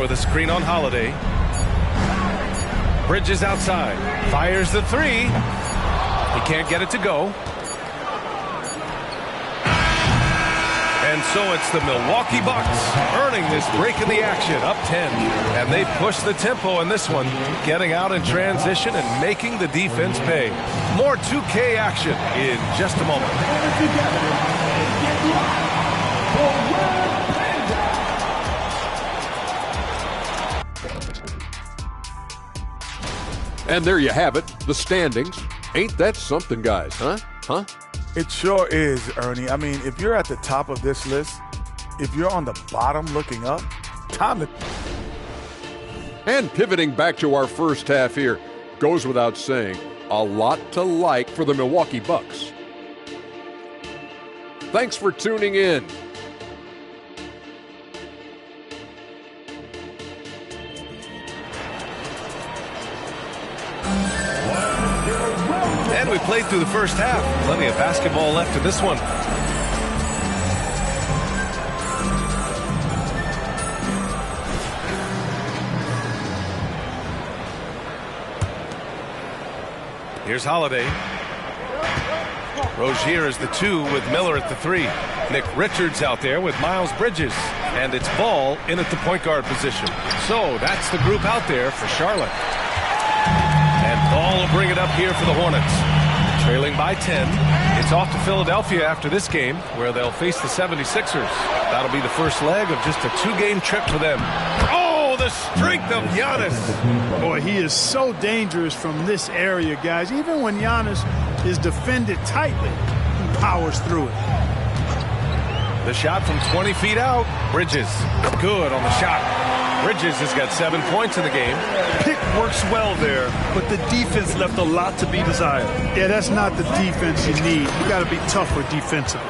[SPEAKER 12] With a screen on Holiday. Bridges outside. Fires the three. He can't get it to go. And so it's the Milwaukee Bucks earning this break in the action, up 10. And they push the tempo in this one, getting out in transition and making the defense pay. More 2K action in just a moment.
[SPEAKER 8] And there you have it, the standings. Ain't that something, guys, huh?
[SPEAKER 6] It sure is, Ernie. I mean, if you're at the top of this list, if you're on the bottom looking up, time to...
[SPEAKER 8] And pivoting back to our first half here, goes without saying, a lot to like for the Milwaukee Bucks. Thanks for tuning in.
[SPEAKER 12] And we played through the first half. Plenty of basketball left in this one. Here's Holiday. Rozier is the 2 with Miller at the 3. Nick Richards out there with Miles Bridges. And it's Ball in at the point guard position. So that's the group out there for Charlotte. And Ball will bring it up here for the Hornets. Trailing by 10. It's off to Philadelphia after this game, where they'll face the 76ers. That'll be the first leg of just a 2-game trip for them. Oh, the strength of Giannis.
[SPEAKER 10] Boy, he is so dangerous from this area, guys. Even when Giannis is defended tightly, he powers through it.
[SPEAKER 12] The shot from 20 feet out. Bridges, good on the shot. Bridges has got 7 points in the game.
[SPEAKER 13] Pick works well there, but the defense left a lot to be desired.
[SPEAKER 10] Yeah, that's not the defense you need. You got to be tougher defensively.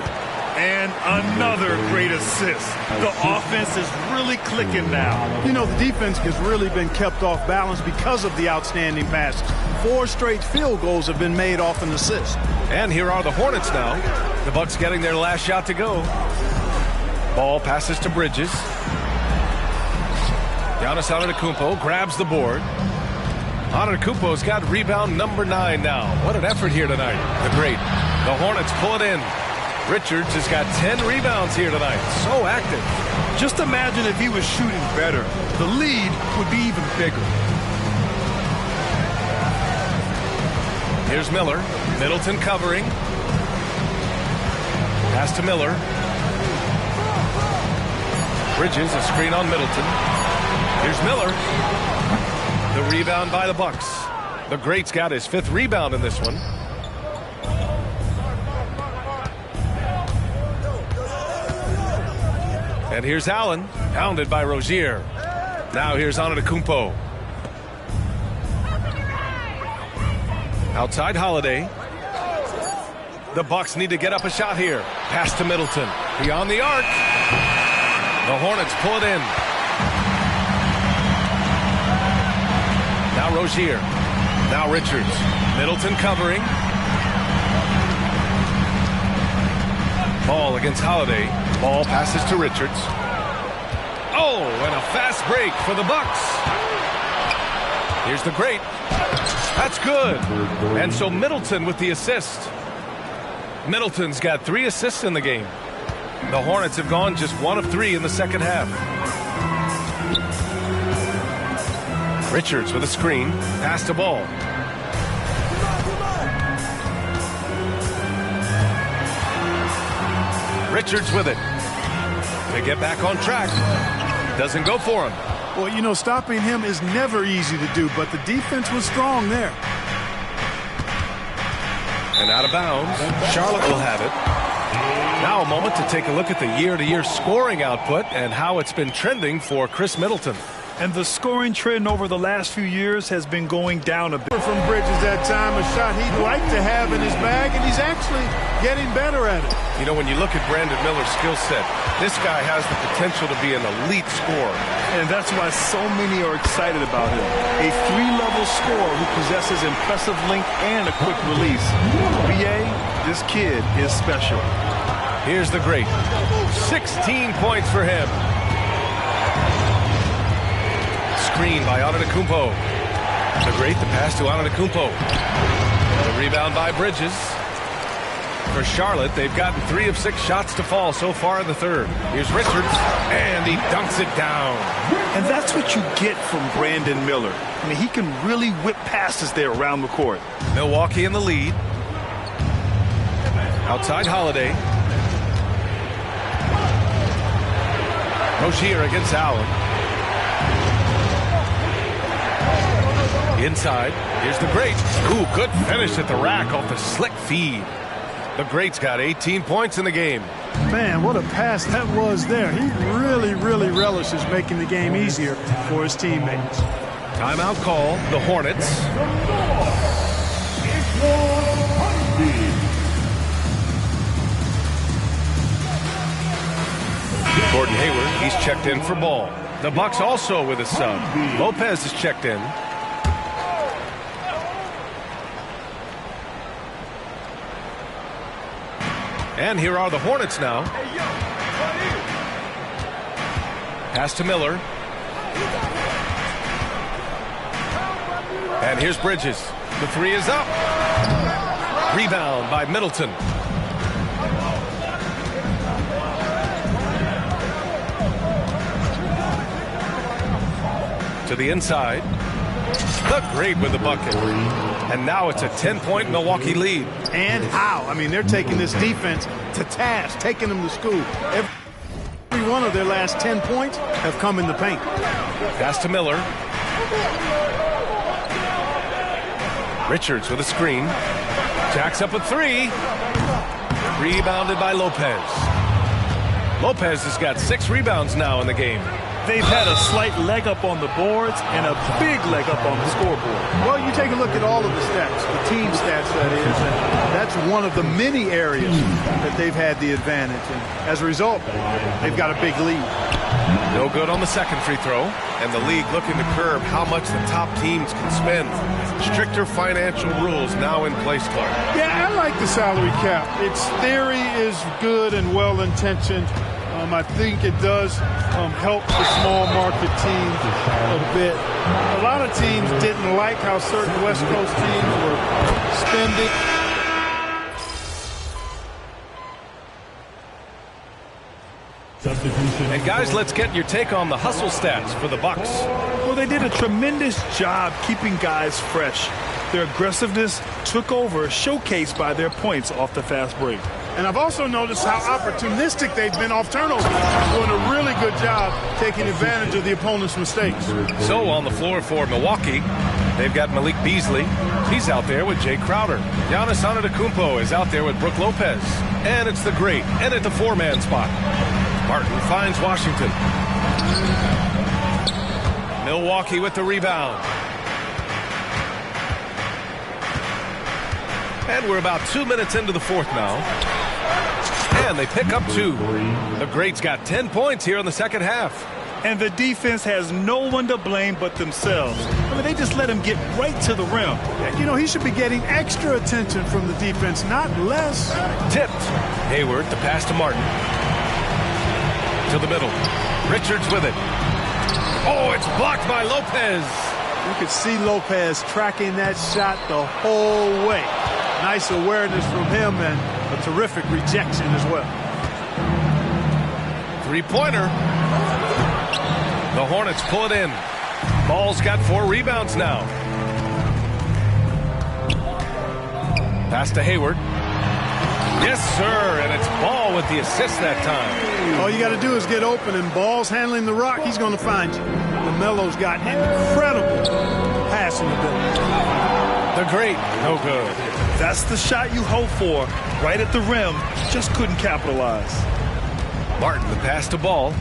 [SPEAKER 13] And another great assist. The offense is really clicking now.
[SPEAKER 10] You know, the defense has really been kept off balance because of the outstanding passes. 4 straight field goals have been made off an assist.
[SPEAKER 12] And here are the Hornets now. The Bucks getting their last shot to go. Ball passes to Bridges. Giannis Antetokounmpo grabs the board. Antetokounmpo's got rebound number 9 now. What an effort here tonight. The great. The Hornets pull it in. Richards has got 10 rebounds here tonight. So active.
[SPEAKER 13] Just imagine if he was shooting better. The lead would be even bigger.
[SPEAKER 12] Here's Miller. Middleton covering. Pass to Miller. Bridges, a screen on Middleton. Here's Miller. The rebound by the Bucks. The great's got his 5th rebound in this one. And here's Allen, pounded by Rozier. Now here's Antetokounmpo. Outside Holiday. The Bucks need to get up a shot here. Pass to Middleton. Beyond the arc. The Hornets pull it in. Now Rozier. Now Richards. Middleton covering. Ball against Holiday. Ball passes to Richards. Oh, and a fast break for the Bucks. Here's the great. That's good. And so Middleton with the assist. Middleton's got 3 assists in the game. The Hornets have gone just 1 of 3 in the second half. Richards with a screen. Pass to ball. Richards with it. They get back on track. Doesn't go for him.
[SPEAKER 10] Well, you know, stopping him is never easy to do, but the defense was strong there.
[SPEAKER 12] And out of bounds. Charlotte will have it. Now a moment to take a look at the year-to-year scoring output and how it's been trending for Chris Middleton.
[SPEAKER 13] And the scoring trend over the last few years has been going down a bit.
[SPEAKER 10] From Bridges that time, a shot he'd like to have in his bag, and he's actually getting better at it.
[SPEAKER 12] You know, when you look at Brandon Miller's skill set, this guy has the potential to be an elite scorer.
[SPEAKER 13] And that's why so many are excited about him. A 3-level scorer who possesses impressive length and a quick release. BA, this kid is special.
[SPEAKER 12] Here's the great. 16 points for him. Screen by Antetokounmpo. The great, the pass to Antetokounmpo. The rebound by Bridges. For Charlotte, they've gotten 3 of 6 shots to fall so far in the third. Here's Richards, and he dunks it down.
[SPEAKER 13] And that's what you get from Brandon Miller. I mean, he can really whip passes there around the court.
[SPEAKER 12] Milwaukee in the lead. Outside Holiday. Rozier against Allen. Inside, here's the great. Ooh, good finish at the rack off the slick feed. The great's got 18 points in the game.
[SPEAKER 10] Man, what a pass that was there. He really, really relishes making the game easier for his teammates.
[SPEAKER 12] Timeout call, the Hornets. Gordon Hayward, he's checked in for ball. The Bucks also with a sub. Lopez is checked in. And here are the Hornets now. Pass to Miller. And here's Bridges. The 3 is up. Rebound by Middleton. To the inside. The great with the bucket. And now it's a 10-point Milwaukee lead.
[SPEAKER 10] And how? I mean, they're taking this defense to task, taking them to school. Every one of their last 10 points have come in the paint.
[SPEAKER 12] Pass to Miller. Richards with a screen. Jacks up a 3. Rebounded by Lopez. Lopez has got 6 rebounds now in the game.
[SPEAKER 13] They've had a slight leg up on the boards and a big leg up on the scoreboard.
[SPEAKER 10] Well, you take a look at all of the stats, the team stats that is, and that's one of the many areas that they've had the advantage. And as a result, they've got a big lead.
[SPEAKER 12] No good on the second free throw, and the league looking to curb how much the top teams can spend. Stricter financial rules now in place, Clark.
[SPEAKER 10] Yeah, I like the salary cap. Its theory is good and well-intentioned. I think it does help the small market teams a bit. A lot of teams didn't like how certain West Coast teams were spending.
[SPEAKER 12] And guys, let's get your take on the hustle stats for the Bucks.
[SPEAKER 13] Well, they did a tremendous job keeping guys fresh. Their aggressiveness took over, showcased by their points off the fast break.
[SPEAKER 10] And I've also noticed how opportunistic they've been off turnovers, doing a really good job taking advantage of the opponent's mistakes.
[SPEAKER 12] So on the floor for Milwaukee, they've got Malik Beasley. He's out there with Jay Crowder. Giannis Antetokounmpo is out there with Brook Lopez. And it's the great, and at the four-man spot. Martin finds Washington. Milwaukee with the rebound. And we're about 2 minutes into the fourth now. And they pick up 2. The Greats got 10 points here in the second half.
[SPEAKER 13] And the defense has no one to blame but themselves. I mean, they just let him get right to the rim.
[SPEAKER 10] You know, he should be getting extra attention from the defense, not less.
[SPEAKER 12] Tipped. Hayward, the pass to Martin. To the middle. Richards with it. Oh, it's blocked by Lopez.
[SPEAKER 10] You could see Lopez tracking that shot the whole way. Nice awareness from him and a terrific rejection as well.
[SPEAKER 12] Three-pointer. The Hornets pull it in. Ball's got 4 rebounds now. Pass to Hayward. Yes, sir, and it's Ball with the assist that time.
[SPEAKER 10] All you got to do is get open, and Ball's handling the rock. He's going to find you. LaMelo's got incredible passing ability.
[SPEAKER 12] The great, no good.
[SPEAKER 13] That's the shot you hope for. Right at the rim, just couldn't capitalize.
[SPEAKER 12] Martin, the pass to Ball.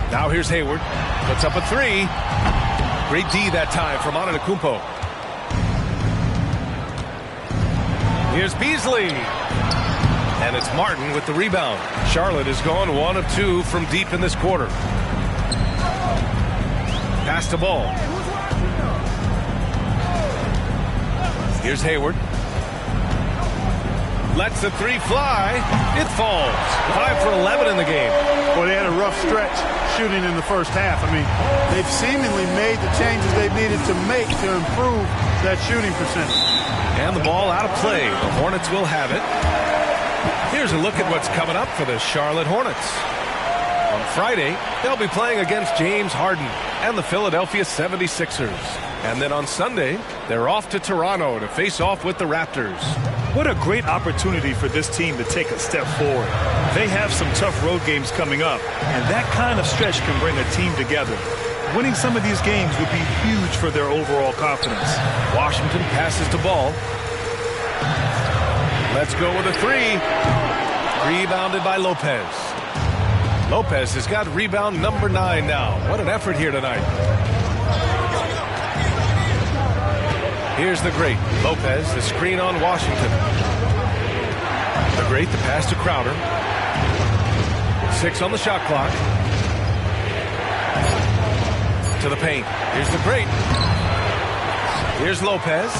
[SPEAKER 12] Now here's Hayward. Puts up a 3. Great D that time from Antetokounmpo. Here's Beasley. And it's Martin with the rebound. Charlotte has gone 1 of 2 from deep in this quarter. Pass to Ball. Here's Hayward. Lets the 3 fly. It falls. 5 for 11 in the game.
[SPEAKER 10] Well, they had a rough stretch shooting in the first half. I mean, they've seemingly made the changes they've needed to make to improve that shooting percentage.
[SPEAKER 12] And the ball out of play. The Hornets will have it. Here's a look at what's coming up for the Charlotte Hornets. On Friday, they'll be playing against James Harden and the Philadelphia 76ers. And then on Sunday, they're off to Toronto to face off with the Raptors.
[SPEAKER 13] What a great opportunity for this team to take a step forward. They have some tough road games coming up, and that kind of stretch can bring a team together. Winning some of these games would be huge for their overall confidence.
[SPEAKER 12] Washington passes to Ball. Let's go with a 3. Rebounded by Lopez. Lopez has got rebound number 9 now. What an effort here tonight. Here's the great. Lopez, the screen on Washington. The great, the pass to Crowder. 6 on the shot clock. To the paint. Here's the great. Here's Lopez.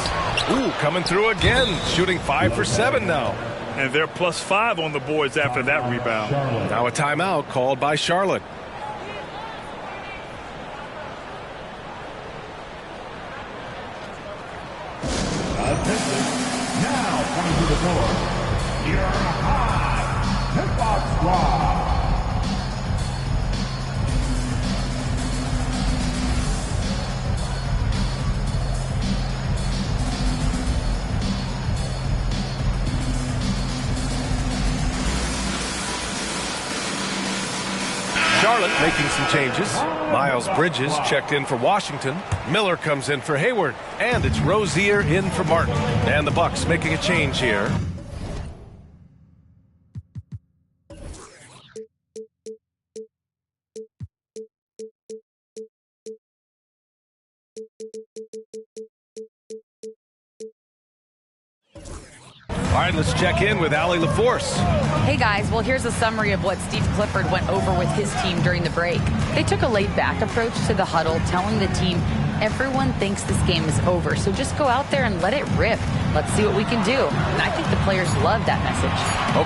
[SPEAKER 12] Ooh, coming through again. Shooting 5 for 7 now.
[SPEAKER 13] And they're +5 on the boards after that rebound.
[SPEAKER 12] Now a timeout called by Charlotte.
[SPEAKER 9] Now coming to the floor, your high tip-off squad.
[SPEAKER 12] Charlotte making some changes. Miles Bridges checked in for Washington. Miller comes in for Hayward. And it's Rozier in for Martin. And the Bucks making a change here. All right, let's check in with Allie LaForce.
[SPEAKER 14] Hey guys, well here's a summary of what Steve Clifford went over with his team during the break. They took a laid-back approach to the huddle, telling the team everyone thinks this game is over, so just go out there and let it rip. Let's see what we can do. And I think the players love that message.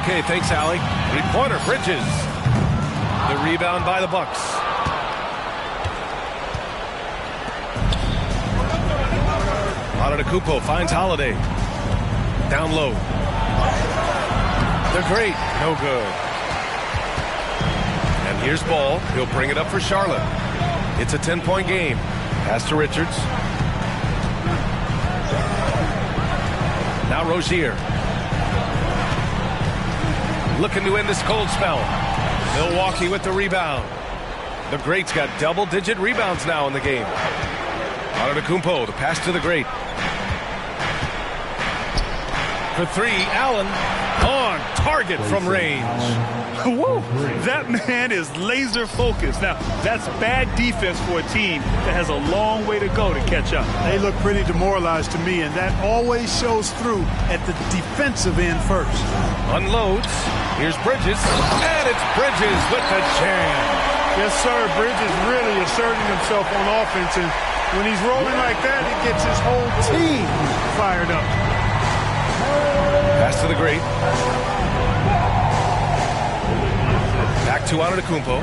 [SPEAKER 12] Okay, thanks, Allie. Three-pointer, Bridges. The rebound by the Bucks. Antetokounmpo finds Holiday. Down low. They're great. No good. And here's Ball. He'll bring it up for Charlotte. It's a 10-point game. Pass to Richards. Now Rozier. Looking to end this cold spell. Milwaukee with the rebound. The Greats got double-digit rebounds now in the game. Antetokounmpo, the pass to the Great. For three, Allen on target from range.
[SPEAKER 13] Woo! That man is laser focused. Now, that's bad defense for a team that has a long way to go to catch up.
[SPEAKER 10] They look pretty demoralized to me, and that always shows through at the defensive end first.
[SPEAKER 12] Unloads. Here's Bridges, and it's Bridges with the jam.
[SPEAKER 10] Yes, sir. Bridges really asserting himself on offense, and when he's rolling like that, it gets his whole team fired up.
[SPEAKER 12] Pass to the Great. Back to Antetokounmpo.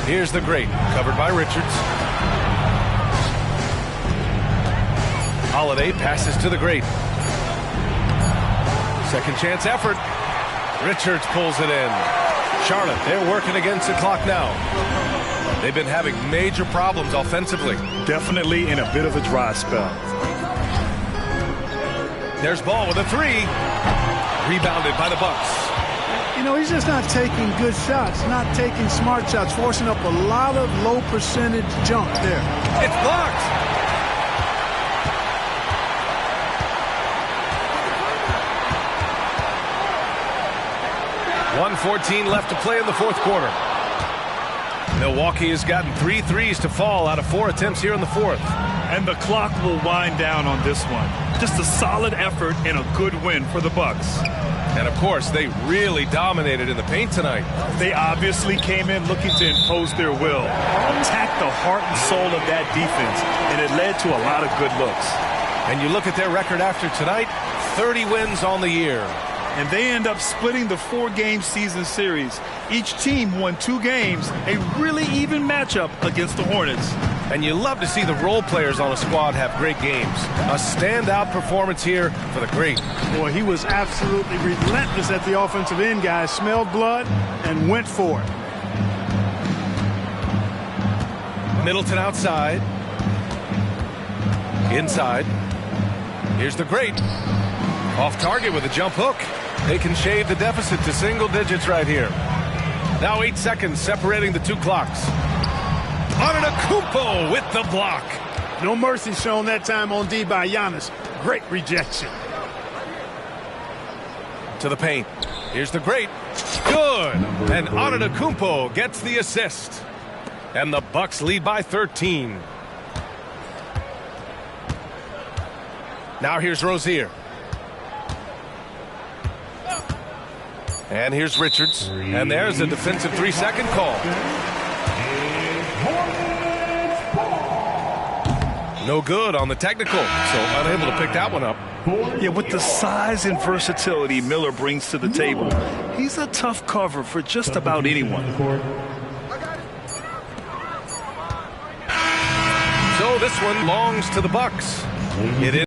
[SPEAKER 12] Here's the Great, covered by Richards. Holiday passes to the Great. Second chance effort. Richards pulls it in. Charlotte, they're working against the clock now. They've been having major problems offensively.
[SPEAKER 13] Definitely in a bit of a dry spell.
[SPEAKER 12] There's Ball with a three. Rebounded by the Bucks.
[SPEAKER 10] You know, he's just not taking good shots, not taking smart shots, forcing up a lot of low percentage jump there.
[SPEAKER 12] It's blocked. .114 left to play in the fourth quarter. Milwaukee has gotten 3 threes to fall out of 4 attempts here in the fourth.
[SPEAKER 13] And the clock will wind down on this one. Just a solid effort and a good win for the Bucks.
[SPEAKER 12] And of course, they really dominated in the paint tonight.
[SPEAKER 13] They obviously came in looking to impose their will, attack the heart and soul of that defense, and it led to a lot of good looks.
[SPEAKER 12] And you look at their record after tonight, 30 wins on the year.
[SPEAKER 13] And they end up splitting the 4-game season series. Each team won 2 games, a really even matchup against the Hornets.
[SPEAKER 12] And you love to see the role players on a squad have great games. A standout performance here for the Great.
[SPEAKER 10] Boy, he was absolutely relentless at the offensive end, guys. Smelled blood and went for it.
[SPEAKER 12] Middleton outside. Inside. Here's the Great. Off target with a jump hook. They can shave the deficit to single digits right here. Now 8 seconds separating the 2 clocks. Antetokounmpo with the block.
[SPEAKER 10] No mercy shown that time on D by Giannis. Great rejection.
[SPEAKER 12] To the paint. Here's the Great. Good. And Antetokounmpo gets the assist. And the Bucks lead by 13. Now here's Rozier. And here's Richards. And there's a defensive 3-second call. No good on the technical, so unable to pick that one up.
[SPEAKER 13] Yeah, with the size and versatility Miller brings to the table, he's a tough cover for just about anyone.
[SPEAKER 12] So this one belongs to the Bucks. It is